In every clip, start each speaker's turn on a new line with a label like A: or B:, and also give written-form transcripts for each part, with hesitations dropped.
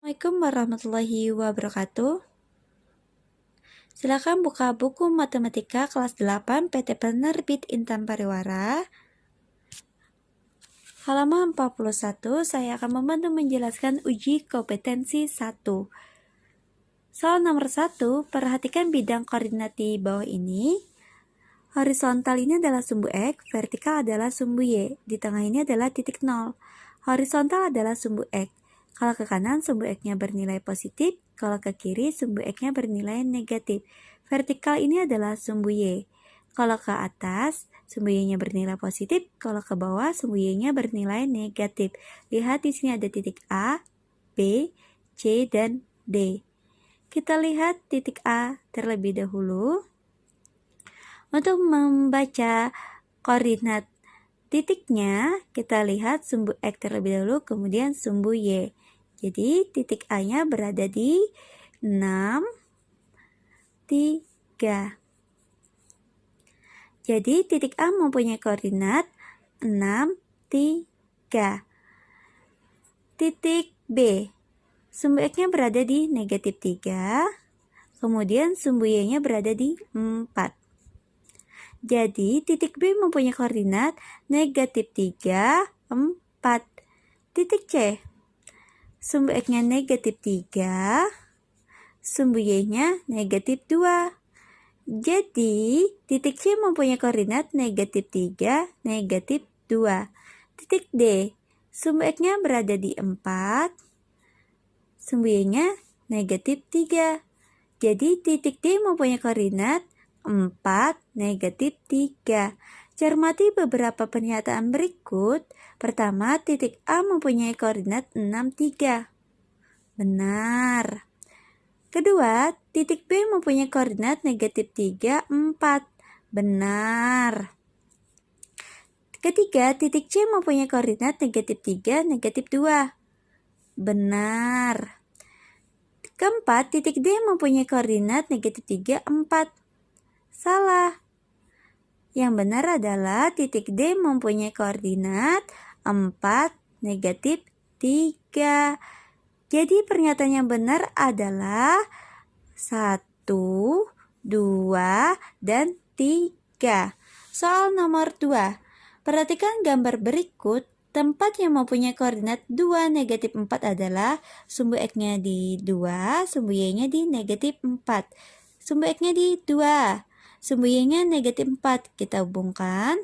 A: Assalamualaikum warahmatullahi wabarakatuh. Silakan buka buku matematika kelas 8 PT Penerbit Intan Pariwara. Halaman 41, saya akan membantu menjelaskan uji kompetensi 1. Soal nomor 1, perhatikan bidang koordinat di bawah ini. Horizontal ini adalah sumbu X, vertikal adalah sumbu Y, di tengah ini adalah titik 0. Horizontal adalah sumbu X. Kalau ke kanan, sumbu X-nya bernilai positif. Kalau ke kiri, sumbu X-nya bernilai negatif. Vertikal ini adalah sumbu Y. Kalau ke atas, sumbu Y-nya bernilai positif. Kalau ke bawah, sumbu Y-nya bernilai negatif. Lihat di sini ada titik A, B, C, dan D. Kita lihat titik A terlebih dahulu. Untuk membaca koordinat titiknya, kita lihat sumbu X terlebih dahulu, kemudian sumbu Y. Jadi titik A-nya berada di 6, 3. Jadi titik A mempunyai koordinat 6, 3. Titik B, sumbu X-nya berada di negatif 3, kemudian sumbu Y-nya berada di 4. Jadi titik B mempunyai koordinat negatif 3, 4. Titik C, sumbu X-nya negatif 3, sumbu Y-nya negatif 2. Jadi, titik C mempunyai koordinat negatif 3, negatif 2. Titik D, sumbu X-nya berada di 4, sumbu Y-nya negatif 3. Jadi, titik D mempunyai koordinat 4, negatif 3. Cermati beberapa pernyataan berikut. Pertama, titik A mempunyai koordinat 6, 3. Benar. Kedua, titik B mempunyai koordinat negatif 3, 4. Benar. Ketiga, titik C mempunyai koordinat negatif 3, negatif 2. Benar. Keempat, titik D mempunyai koordinat negatif 3, 4. Salah. Yang benar adalah titik D mempunyai koordinat 4, negatif 3. Jadi pernyataan yang benar adalah 1, 2, dan 3. Soal nomor 2. Perhatikan gambar berikut. Tempat yang mempunyai koordinat 2, negatif 4 adalah sumbu X-nya di 2, sumbu Y-nya di negatif 4. Sumbu X-nya di 2. Sumbu Y-nya negatif 4, kita hubungkan.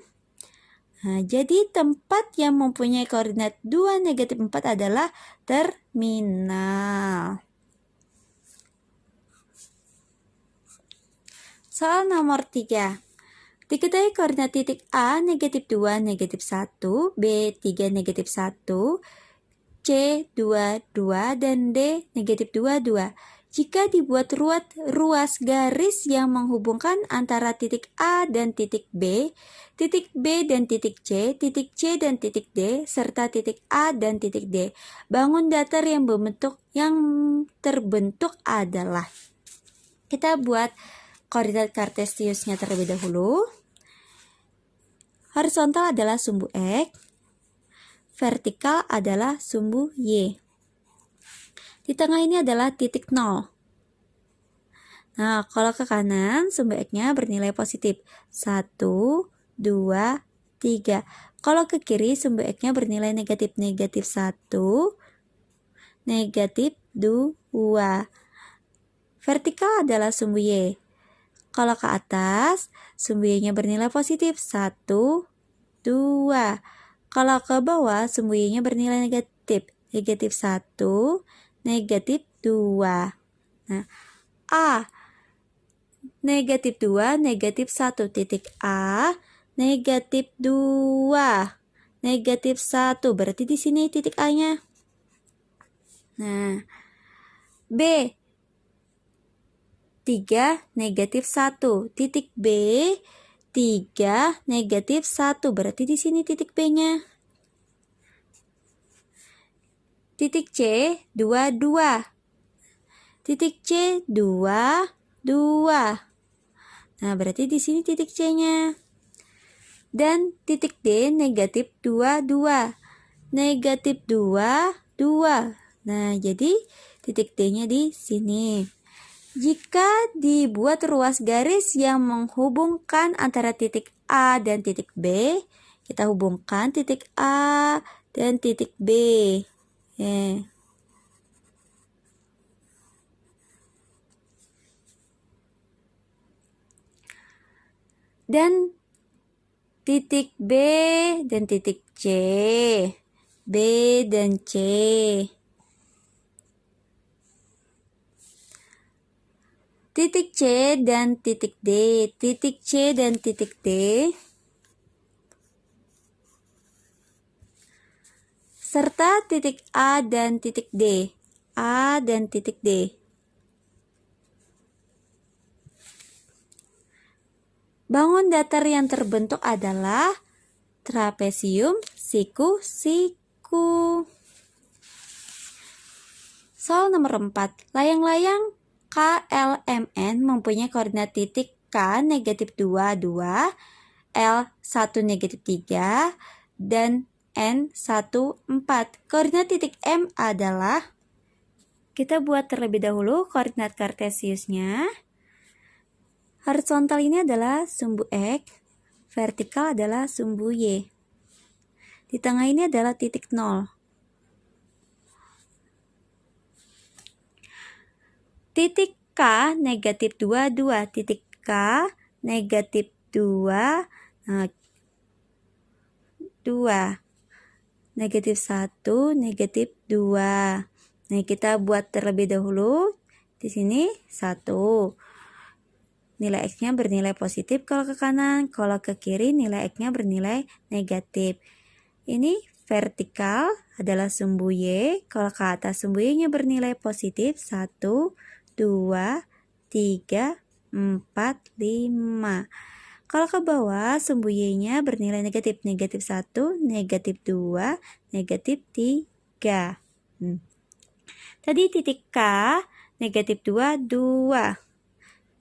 A: Nah, jadi tempat yang mempunyai koordinat 2, negatif 4 adalah terminal. Soal nomor 3. Diketahui koordinat titik A negatif 2, negatif 1, B 3, negatif 1, C 2, 2, dan D negatif 2, 2. Jika dibuat ruas garis yang menghubungkan antara titik A dan titik B dan titik C dan titik D, serta titik A dan titik D, bangun datar yang terbentuk adalah. Kita buat koordinat kartesiusnya terlebih dahulu. Horizontal adalah sumbu X, vertikal adalah sumbu Y. Di tengah ini adalah titik 0. Nah, kalau ke kanan, sumbu X-nya bernilai positif. 1, 2, 3. Kalau ke kiri, sumbu X-nya bernilai negatif. Negatif 1, negatif 2. Vertikal adalah sumbu Y. Kalau ke atas, sumbu Y-nya bernilai positif. 1, 2. Kalau ke bawah, sumbu Y-nya bernilai negatif. Negatif 1, negatif 2. Nah, A negatif 2, negatif 1. Titik A, negatif 2, negatif 1. Berarti di sini titik A-nya. Nah, B 3, negatif 1. Titik B, 3, negatif 1. Berarti di sini titik B-nya. Titik C, 2, 2. Titik C, 2, 2. Nah, berarti di sini titik C-nya. Dan titik D, negatif 2, 2. Negatif 2, 2. Nah, jadi titik D-nya di sini. Jika dibuat ruas garis yang menghubungkan antara titik A dan titik B, kita hubungkan titik A dan titik B. Dan titik B dan titik C, B dan C. Titik C dan titik D, titik C dan titik D. Serta titik A dan titik D, A dan titik D. Bangun datar yang terbentuk adalah trapesium, siku, siku. Soal nomor 4. Layang-layang KLMN mempunyai koordinat titik K negatif 2, 2, L 1 negatif 3, dan N 1, 4. Koordinat titik M adalah, kita buat terlebih dahulu koordinat kartesiusnya. Horizontal ini adalah sumbu X, vertikal adalah sumbu Y. Di tengah ini adalah titik 0. Titik K negatif 2, 2. Titik K negatif 2, 2. Negatif 1, negatif 2. Nah, kita buat terlebih dahulu. Di sini 1. Nilai X-nya bernilai positif kalau ke kanan, kalau ke kiri nilai X-nya bernilai negatif. Ini vertikal adalah sumbu Y, kalau ke atas sumbu Y-nya bernilai positif 1, 2, 3, 4, 5. Kalau ke bawah sumbu Y-nya bernilai negatif, negatif 1, negatif 2, negatif 3. Tadi titik K negatif 2, 2.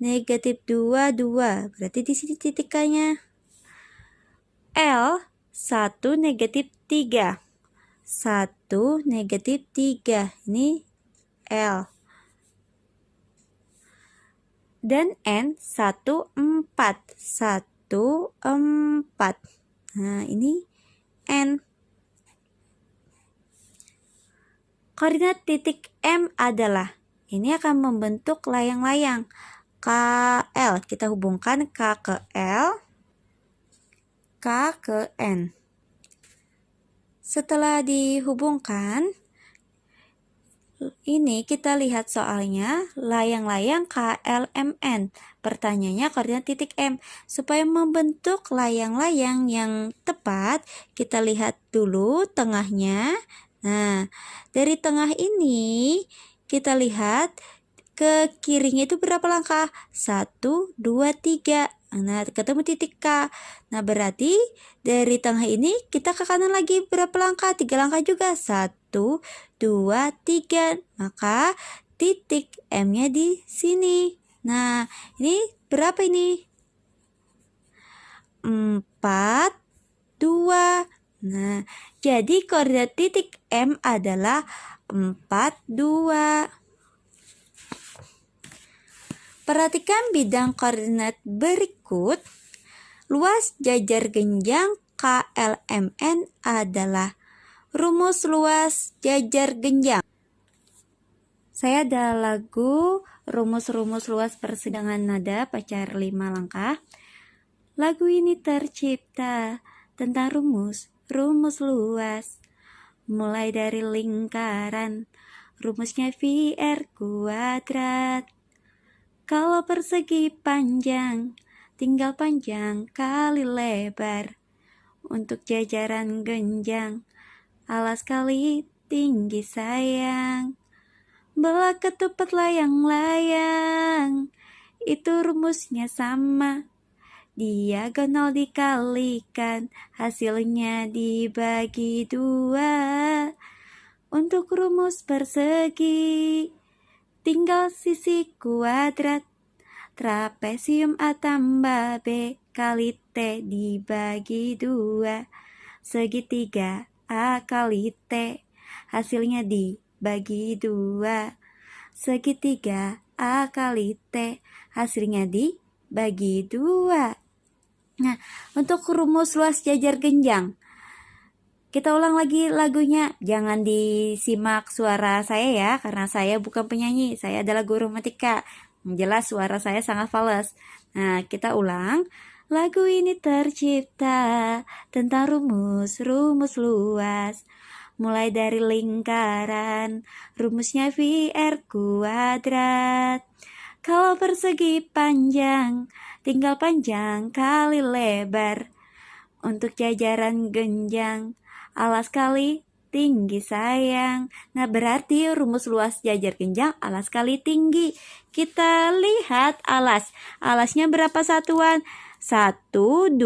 A: Negatif 2, 2. Berarti di sini titik K-nya. L 1 negatif 3. 1 negatif 3. Ini L. Dan N 1, 4. 1, 4. Nah, ini N. Koordinat titik M adalah, ini akan membentuk layang-layang. KL, kita hubungkan K ke L, K ke N. Setelah dihubungkan, ini kita lihat soalnya layang-layang KLMN. Pertanyaannya koordinat titik M. Supaya membentuk layang-layang yang tepat, kita lihat dulu tengahnya. Nah, dari tengah ini kita lihat ke kirinya itu berapa langkah? 1, 2, 3. Nah, ketemu titik K. Nah, berarti dari tengah ini kita ke kanan lagi berapa langkah? 3 langkah juga. 1, 2, 3. Maka titik M-nya di sini. Nah, ini berapa ini? 4, 2. Nah, jadi koordinat titik M adalah 4, 2. Perhatikan bidang koordinat berikut. Luas jajar genjang KLMN adalah, rumus luas jajar genjang. Saya ada lagu rumus-rumus luas persidangan nada pacar 5 langkah. Lagu ini tercipta tentang rumus luas. Mulai dari lingkaran, rumusnya VR kuadrat. Kalau persegi panjang, tinggal panjang kali lebar. Untuk jajaran genjang, alas kali tinggi sayang. Belah ketupat layang-layang, itu rumusnya sama. Diagonal dikalikan, hasilnya dibagi 2. Untuk rumus persegi, tinggal sisi kuadrat. Trapesium A tambah B kali T dibagi 2. Segitiga A kali T, hasilnya dibagi bagi 2. Segitiga A kali T, hasilnya dibagi 2. Nah, untuk rumus luas jajar genjang, kita ulang lagi lagunya. Jangan disimak suara saya ya, karena saya bukan penyanyi, saya adalah guru matematika. Jelas suara saya sangat fals. Nah, kita ulang. Lagu ini tercipta tentang rumus luas. Mulai dari lingkaran, rumusnya VR kuadrat. Kalau persegi panjang, tinggal panjang kali lebar. Untuk jajaran genjang, alas kali tinggi sayang. Nah, berarti rumus luas jajar genjang alas kali tinggi. Kita lihat alas. Alasnya berapa satuan? 1, 2,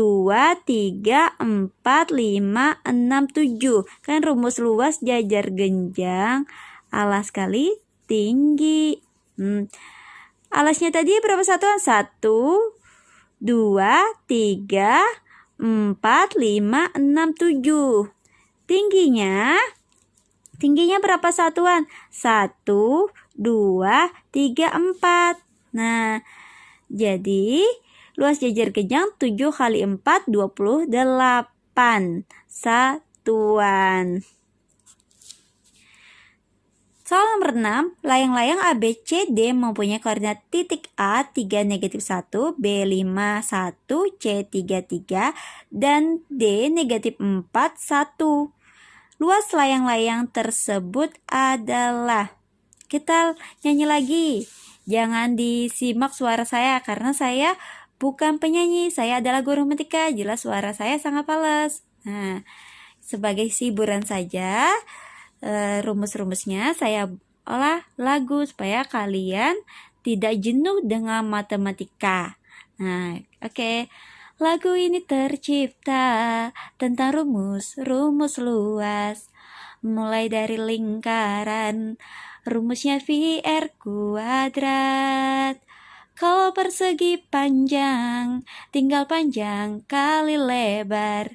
A: 3, 4, 5, 6, 7. Kan rumus luas jajar genjang alas kali tinggi. Alasnya tadi berapa satuan? 1, 2, 3, 4, 5, 6, 7. Tingginya berapa satuan? 1, 2, 3, 4. Nah, jadi luas jajar genjang 7 kali 4, 28 satuan. Soal nomor 6, layang-layang ABCD mempunyai koordinat titik A 3, negatif 1, B 5, 1, C 3, 3, dan D negatif 4, 1. Luas layang-layang tersebut adalah, kita nyanyi lagi. Jangan disimak suara saya karena saya bukan penyanyi, saya adalah guru matematika. Jelas suara saya sangat fals. Nah, sebagai hiburan saja, rumus-rumusnya saya olah lagu supaya kalian tidak jenuh dengan matematika. Nah, oke. Lagu ini tercipta tentang rumus luas. Mulai dari lingkaran, rumusnya VR kuadrat. Kalau persegi panjang, tinggal panjang kali lebar.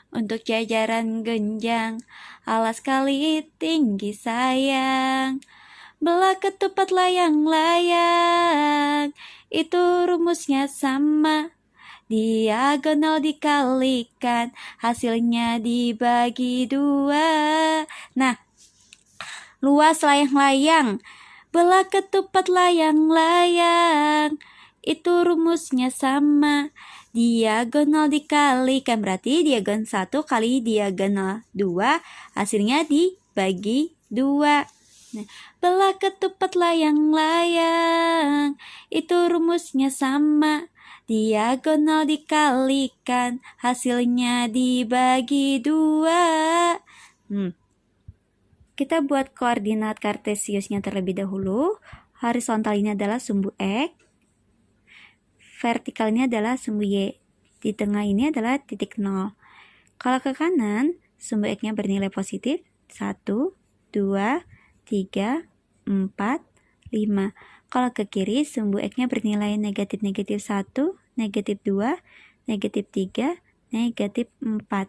A: Untuk jajaran genjang, alas kali tinggi sayang. Belah ketupat layang-layang, itu rumusnya sama. Diagonal dikalikan, hasilnya dibagi 2. Nah, luas layang-layang, belah ketupat layang-layang, itu rumusnya sama. Diagonal dikalikan, berarti diagonal 1 kali diagonal 2, hasilnya dibagi 2. Nah, belah ketupat layang-layang, itu rumusnya sama. Diagonal dikalikan, hasilnya dibagi 2. Kita buat koordinat kartesiusnya terlebih dahulu. Horizontal ini adalah sumbu X. Vertikal ini adalah sumbu Y. Di tengah ini adalah titik 0. Kalau ke kanan, sumbu X-nya bernilai positif 1, 2, 3, 4, 5. Kalau ke kiri, sumbu X-nya bernilai negatif 1, negatif 2, negatif 3, negatif 4.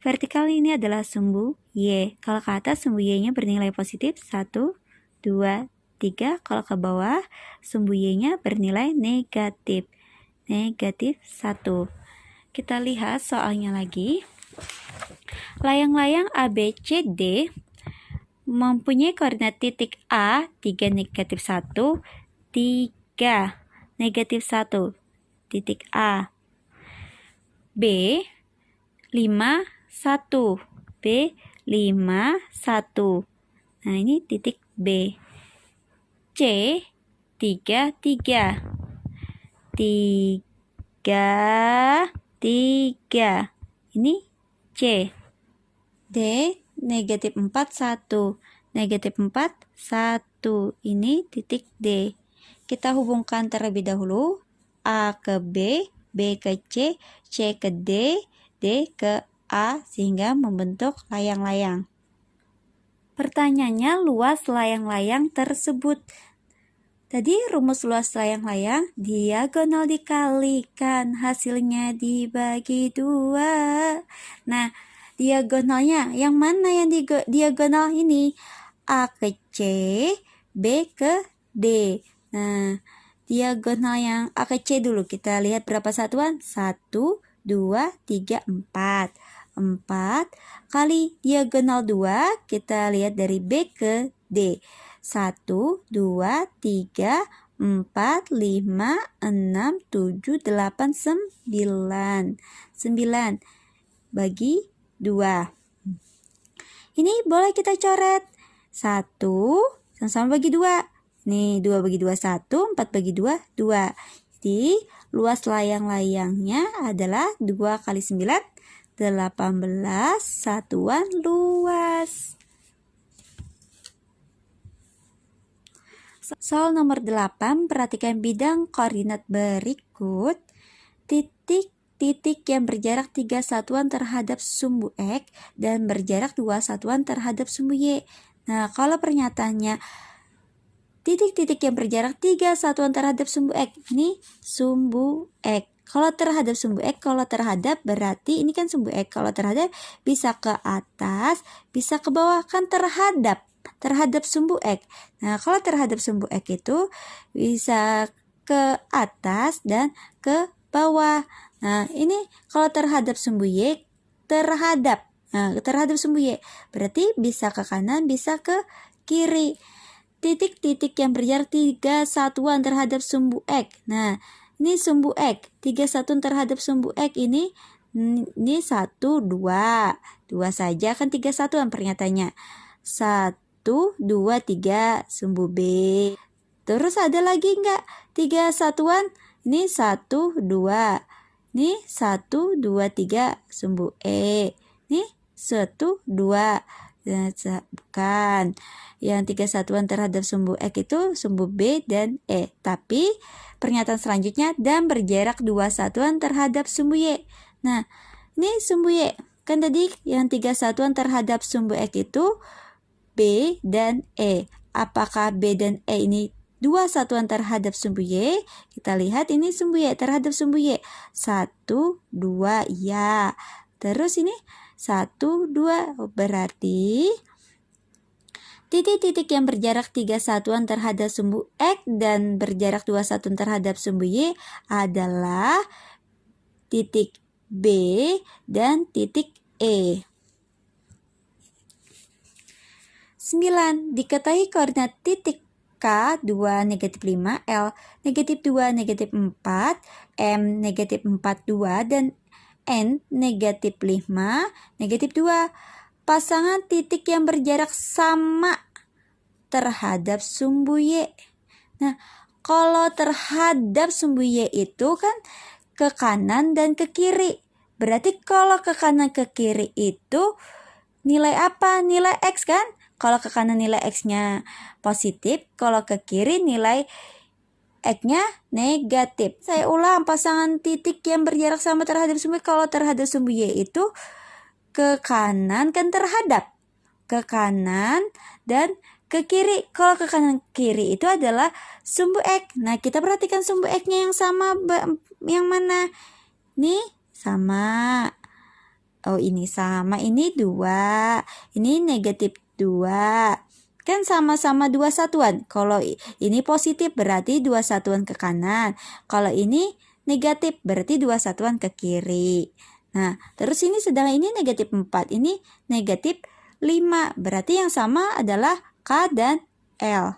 A: Vertikal ini adalah sumbu Y. Kalau ke atas, sumbu Y-nya bernilai positif 1, 2, 3. Kalau ke bawah, sumbu Y-nya bernilai negatif 1. Kita lihat soalnya lagi. Layang-layang ABCD mempunyai koordinat titik A 3, negatif 1, 3, negatif 1, titik A. B 5, 1, B 5, 1. Nah, ini titik B. C 3, 3, 3, 3. Ini C. D negatif 4, 1, negatif 4, 1. Ini titik D. Kita hubungkan terlebih dahulu A ke B, B ke C, C ke D, D ke A, sehingga membentuk layang-layang. Pertanyaannya, luas layang-layang tersebut. Tadi rumus luas layang-layang, diagonal dikalikan, hasilnya dibagi 2. Nah, diagonalnya yang mana yang diagonal ini? A ke C, B ke D. Nah, diagonal yang A ke C dulu. Kita lihat berapa satuan? 1, 2, 3, 4. 4 kali diagonal 2, kita lihat dari B ke D. 1, 2, 3, 4, 5, 6, 7, 8, 9. 9 bagi 2. Ini boleh kita coret. 1 sama-sama bagi 2. Nih, 2 bagi 2, 1. 4 bagi 2, 2. Jadi, luas layang-layangnya adalah 2 kali 9, 18 satuan luas. Soal nomor 8, perhatikan bidang koordinat berikut. Titik yang berjarak 3 satuan terhadap sumbu X dan berjarak 2 satuan terhadap sumbu Y. Nah, kalau pernyataannya titik-titik yang berjarak 3 satuan terhadap sumbu X, ini sumbu X. Kalau terhadap sumbu X, kalau terhadap berarti ini kan sumbu X. Kalau terhadap bisa ke atas, bisa ke bawah, kan terhadap sumbu X. Nah, kalau terhadap sumbu X itu bisa ke atas dan ke bawah. Nah, ini kalau terhadap sumbu Y, terhadap sumbu Y, berarti bisa ke kanan, bisa ke kiri. Titik-titik yang berjarak 3 satuan terhadap sumbu X. Nah, ini sumbu X, 3 satuan terhadap sumbu X ini 1, 2. 2 saja kan 3 satuan pernyataannya. 1, 2, 3 sumbu B. Terus ada lagi enggak 3 satuan? Ini 1, 2. Ini 1, 2, 3 sumbu E. Ini 1, 2. Bukan. Yang 3 satuan terhadap sumbu X itu sumbu B dan E. Tapi pernyataan selanjutnya dan berjarak 2 satuan terhadap sumbu Y. Nah, ini sumbu Y. Kan tadi yang 3 satuan terhadap sumbu X itu B dan E. Apakah B dan E ini 2 satuan terhadap sumbu Y? Kita lihat ini sumbu Y terhadap sumbu Y. 1, 2, ya. Terus ini 1, 2, berarti titik-titik yang berjarak 3 satuan terhadap sumbu X dan berjarak 2 satuan terhadap sumbu Y adalah titik B dan titik E. 9. Diketahui koordinat titik K 2, negatif 5, L, negatif 2, negatif 4, M, negatif 4, 2, dan N, negatif 5, negatif 2. Pasangan titik yang berjarak sama terhadap sumbu Y. Nah, kalau terhadap sumbu Y itu kan ke kanan dan ke kiri. Berarti kalau ke kanan ke kiri itu nilai apa? Nilai X kan? Kalau ke kanan nilai X-nya positif, kalau ke kiri nilai X-nya negatif. Saya ulang, pasangan titik yang berjarak sama terhadap sumbu Y. Kalau terhadap sumbu Y itu ke kanan kan terhadap, ke kanan dan ke kiri. Kalau ke kanan kiri itu adalah sumbu X. Nah, kita perhatikan sumbu X-nya yang sama yang mana? Nih, sama. Oh, ini sama. Ini 2. Ini negatif 2. Kan sama-sama 2 satuan. Kalau ini positif berarti 2 satuan ke kanan. Kalau ini negatif berarti 2 satuan ke kiri. Nah, terus ini sedang ini negatif 4. Ini negatif 5. Berarti yang sama adalah K dan L.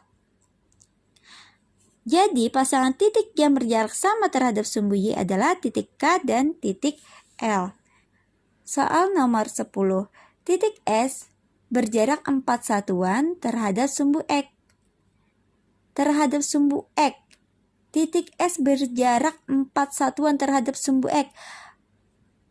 A: Jadi, pasangan titik yang berjarak sama terhadap sumbu Y adalah titik K dan titik L. Soal nomor 10. Titik S berjarak 4 satuan terhadap sumbu X. Terhadap sumbu X. Titik S berjarak 4 satuan terhadap sumbu X.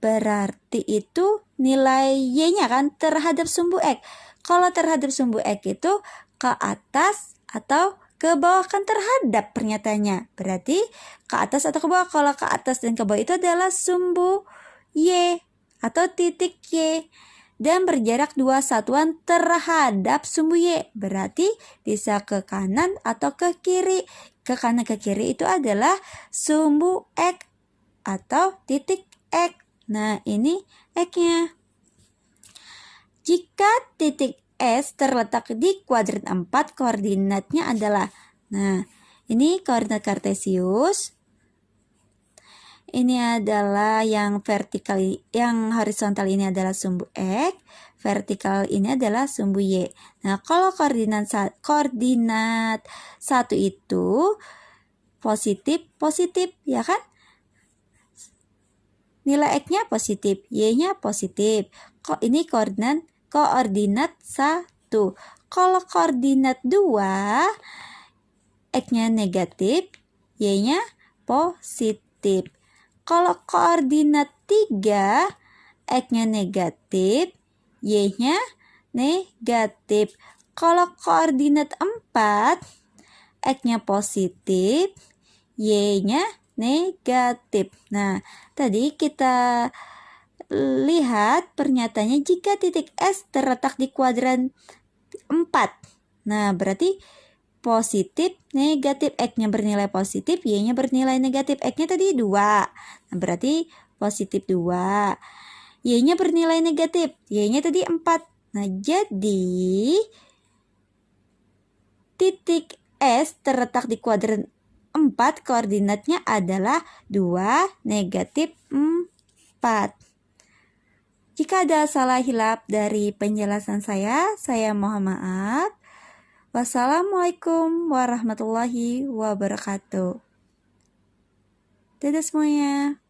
A: Berarti itu nilai Y-nya kan terhadap sumbu X. Kalau terhadap sumbu X itu ke atas atau ke bawah kan terhadap pernyataannya. Berarti ke atas atau ke bawah. Kalau ke atas dan ke bawah itu adalah sumbu Y atau titik Y. Dan berjarak 2 satuan terhadap sumbu Y. Berarti bisa ke kanan atau ke kiri. Ke kanan ke kiri itu adalah sumbu X atau titik X. Nah, ini X-nya. Jika titik S terletak di kuadran 4, koordinatnya adalah, nah ini koordinat kartesius, ini adalah yang vertikal, yang horizontal ini adalah sumbu X, vertikal ini adalah sumbu Y. Nah, kalau koordinat 1 itu positif, ya kan? Nilai X-nya positif, Y-nya positif. Kok ini koordinat 1. Kalau koordinat 2, X-nya negatif, Y-nya positif. Kalau koordinat 3, X-nya negatif, Y-nya negatif. Kalau koordinat 4, X-nya positif, Y-nya negatif. Nah, tadi kita lihat pernyataannya jika titik S terletak di kuadran 4. Nah, berarti positif, negatif, X-nya bernilai positif, Y-nya bernilai negatif. X-nya tadi 2, nah berarti positif 2. Y-nya bernilai negatif, Y-nya tadi 4. Nah, jadi titik S terletak di kuadran 4, koordinatnya adalah 2, negatif 4. Jika ada salah hilap dari penjelasan saya mohon maaf. Wassalamualaikum warahmatullahi wabarakatuh. Dadah semuanya.